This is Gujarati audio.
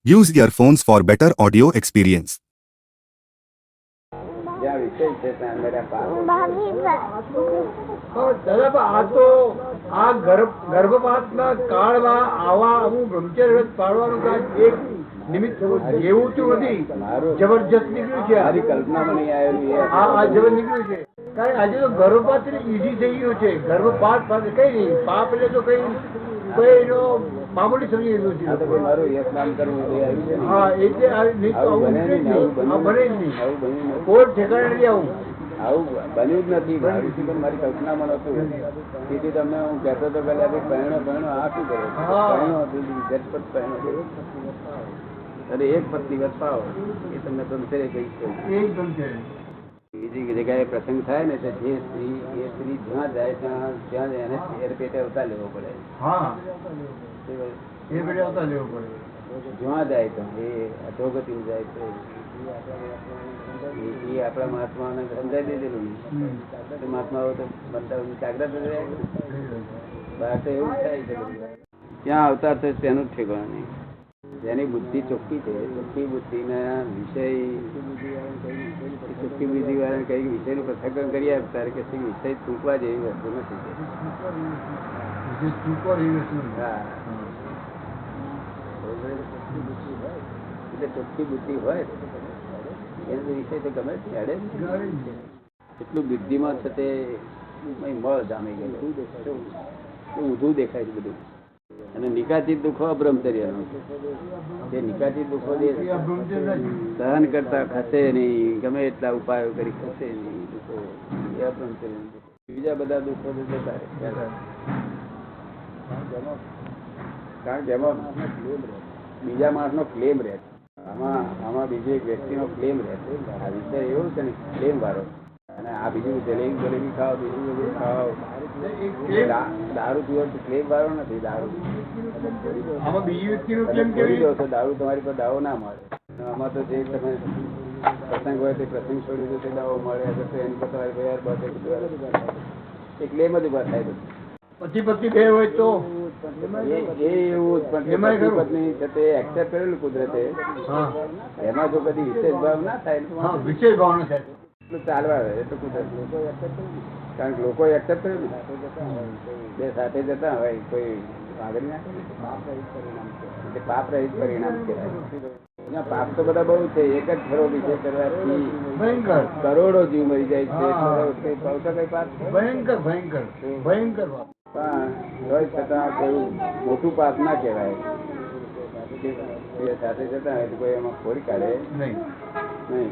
Use earphones for better audio experience. જ્યાં વિષય છે ત્યાં મેરા પાપ. દાદા પણ આ તો આ ગર્ભપાતના કાળમાં આવા અમુક બ્રહ્મચર્ય વ્રત પાળવાનું કાંઈ એક નિમિત્ત જેવું તો નથી, જબરજસ્ત નીકળ્યું છે. મારી કલ્પનામાં નહીં આવેલું એ આ જબર નીકળ્યું છે. કારણ આજે તો ગર્ભપાત ઈઝી થઈ ગયું છે. ગર્ભપાત કઈ નહીં, પાપ એટલે તો કઈ એનો મામૂલી સમજી લીધું આ તો છે. કોઈ મારું એક નામ કરવું એ આવ્યું છે ને. હા એટલે આવું બને નહીં ને, આવું બને જ બન્યું નહીં. આવું બન્યું નથી. કોઈ ઠેકાણે નથી આવું. આવું બન્યું જ નથી. મારું જીવન મારી કલ્પનામાં નતું. તેથી તમને હું કહેતો હતો પેલા પહેણો આ શું કરે હા. પહેણો ઝટપટ પહેણો અને એક પત્ની વસ પાવો એ તમને ગમશે કહીશ. એકદમ છે. બીજી જગ્યાએ પ્રસંગ થાય ને તો જે સ્ત્રી એ સ્ત્રી જ્યાં જાય ત્યાં એને શેર પેટે અવતાર લેવો પડે. હા એ પેટે આવતા લેવું પડે. જ્યાં જાય તો એ અધોગતિ જાય તો એ આપણા મહાત્માઓને સમજાવી દીધેલું. મહાત્માઓ તો બધા જાગ્રત જ રહે. બહાર તો એવું જ થાય છે. ક્યાં અવતાર છે તેનું જ ઠેકાણું નહીં. જેની બુદ્ધિ ચોખ્ખી છે, ચોખ્ખી બુદ્ધિના વિષય ચોખ્ખી બુદ્ધિ વાળા કઈ વિષયનું પથ્થકરણ કરી આપે ત્યારે કે વિષય ચૂકવા જેવી વસ્તુ નથી. હા એટલે ચોખ્ખી બુદ્ધિ હોય એનો વિષય તો ગમે છે અડે જ નહીં. એટલું બુદ્ધિમાં છે તે મળ જામી ગયેલું ઊંધું દેખાય છે બધું. અને નિકાચિત દુઃખો અબ્રહ્મચર્યનો છે. નિકાચિત દુઃખો સહન કરતા ખસે નહીં, ગમે એટલા ઉપાયો કરી ખસે નહીં દુઃખો એ અબ્રહ્મચર્ય. બીજા બધા દુઃખો જતા રહે. કારણ કે એમાં બીજા માણસ નો ક્લેમ રહે. આમાં બીજી એક વ્યક્તિ નો ક્લેમ રહે. આ વિષય એવો છે ને ક્લેમ વાળો. અને આ બીજું જલેબી ખાઓ, બીજું બધું ખાઓ, દારૂ પીવો તો ક્લેમ વાળો નથી. દારૂ આમાં બીજી વ્યક્તિનો ક્લેમ છોડી કેવી? દો તો દારૂ તમારી પર દાવો ના મળે. આમાં તો જે તમે પ્રસંગ હોય તે પ્રસંગ છોડી દો તે દાવો મળે. એની પર તમારી એ ક્લેમ જ ઉભા થાય. પતિ પત્ની બે હોય તો એવું પણ પત્ની છે તે એક્સેપ્ટ કરેલું કુદરતે. એમાં જો કદી વિશેષ ભાવ ના થાય હા વિશેષ ભાવના થાય. એટલું ચાલવા આવે એ તો કુદરત. કારણ કે લોકો એક્સેપ્ટ કરેલું બે સાથે જતા હોય કોઈ આગળ ના એટલે પાપ રહિત પરિણામ કહેવાય. પાપ તો બધા બહુ છે. એક જ ફરો વિષય કરવાથી ભયંકર કરોડો જીવ મરી જાય છે. કઈ પાપ ભયંકર ભયંકર ભયંકર પાપ. પણ તોય છતાં કોઈ મોટું પાપ ના કહેવાય. સાથે જતા હોય તો કોઈ એમાં ખોરી કાઢે નહીં નહીં.